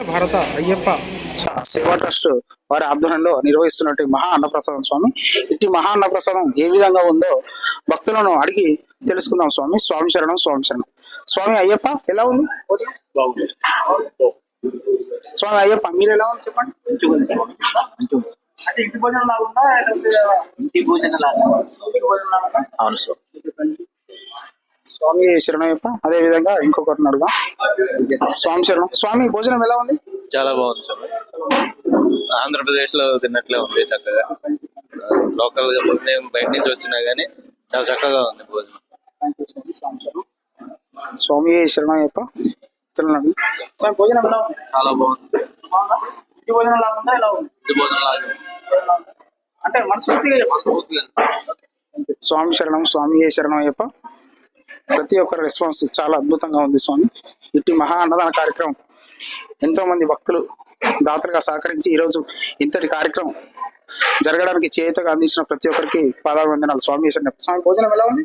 భారత అయ్యప్ప సేవా ట్రస్ట్ వారి ఆధ్వర్యంలో నిర్వహిస్తున్నట్టు మహా అన్నప్రసాదం స్వామి. ఇట్టి మహా అన్నప్రసాదం ఏ విధంగా ఉందో భక్తులను అడిగి తెలుసుకుందాం స్వామి. స్వామి శరణం, స్వామి శరణం. స్వామి అయ్యప్ప ఎలా ఉంది? స్వామి అయ్యప్ప మీరు ఎలా ఉంది చెప్పండి. అంటే ఇంటి భోజనం లాగా ఉందా? ఇంటి భోజనం లాగా. అవును సార్. స్వామి శరణయ్యప్ప. అదే విధంగా ఇంకొకరిని అడుగుదాం. స్వామి శరణం. స్వామి భోజనం ఎలా ఉంది? చాలా బాగుంది సార్. ఆంధ్రప్రదేశ్ లో తిన్నట్లే ఉంది, చక్కగా. లోకల్ గా బయట నుంచి వచ్చినా గానీ చాలా చక్కగా ఉంది భోజనం. స్వామి శరణయ్యప్ప. తిన్నాను. స్వామి భోజనం ఎలా ఉంది? చాలా బాగుంది. ఇంటి భోజనం లాగా ఉందా? ఎలా ఉంది? ఇంటి భోజనం లాగా అంటే మనస్ఫూర్తిగా. స్వామి శరణం, స్వామి శరణయ్యప్ప. ప్రతి ఒక్కరి రెస్పాన్స్ చాలా అద్భుతంగా ఉంది స్వామి. ఇట్టి మహా అన్నదాన కార్యక్రమం ఎంతో మంది భక్తులు దాతలుగా సహకరించి ఈరోజు ఇంతటి కార్యక్రమం జరగడానికి చేయుతగా అందించిన ప్రతి ఒక్కరికి పాదాభివందనాలు. స్వామి శరణం. స్వామి భోజనం ఎలా ఉంది?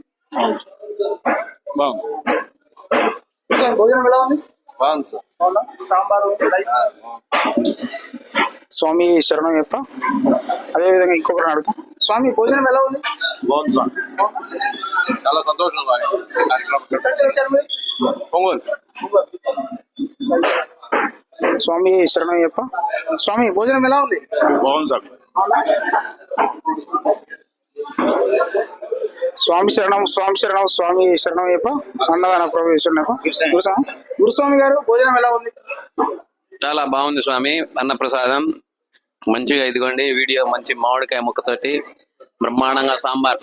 బాగుంది. భోజనం ఎలా ఉంది? బాగుంది సార్. సాంబారు, రైస్. స్వామి శరణయ్యప్ప. అదేవిధంగా ఇంకొకరిని అడుగు. స్వామి భోజనం ఎలా ఉంది? బాగుంది సార్. చాలా సంతోషంగా పొంగల్. స్వామి శరణయ్యప్ప. స్వామి భోజనం ఎలా ఉంది? బాగుంది సార్. స్వామి శరణం, స్వామి శరణం, స్వామి శరణయ్యప్ప. అన్నదాన ప్రవేశం. గురుస్వామి గారు భోజనం ఎలా ఉంది? చాలా బాగుంది స్వామి. అన్నప్రసాదం మంచిగా ఇదిగోండి. వీడియో మంచి మామిడికాయ ముక్కతోటి బ్రహ్మాండంగా సాంబారు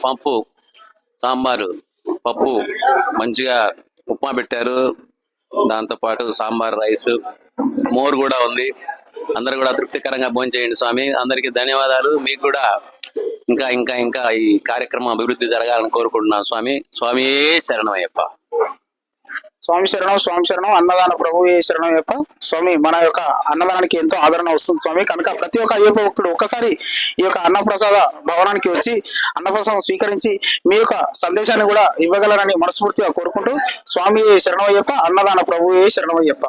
పప్పు మంచిగా ఉప్మా పెట్టారు. దాంతో పాటు సాంబార్, రైస్, మోర్ కూడా ఉంది. అందరు కూడా తృప్తికరంగా భోంచేయండి స్వామి. అందరికీ ధన్యవాదాలు. మీకు కూడా ఇంకా ఇంకా ఇంకా ఈ కార్యక్రమం అభివృద్ధి జరగాలని కోరుకుంటున్నాను స్వామి. స్వామి శరణమయ్యప్ప. స్వామి శరణం, స్వామి శరణం. అన్నదాన ప్రభువే శరణయ్యప్ప. స్వామి మన యొక్క అన్నదానానికి ఎంతో ఆదరణ వస్తుంది స్వామి. కనుక ప్రతి ఒక్క అయ్యప్ప భక్తుడు ఒకసారి ఈ యొక్క అన్నప్రసాద భవనానికి వచ్చి అన్నప్రసాదం స్వీకరించి మీ యొక్క సందేశాన్ని కూడా ఇవ్వగలరని మనస్ఫూర్తిగా కోరుకుంటూ స్వామి శరణమయ్యప్ప. అన్నదాన ప్రభువే శరణమయ్యప్ప.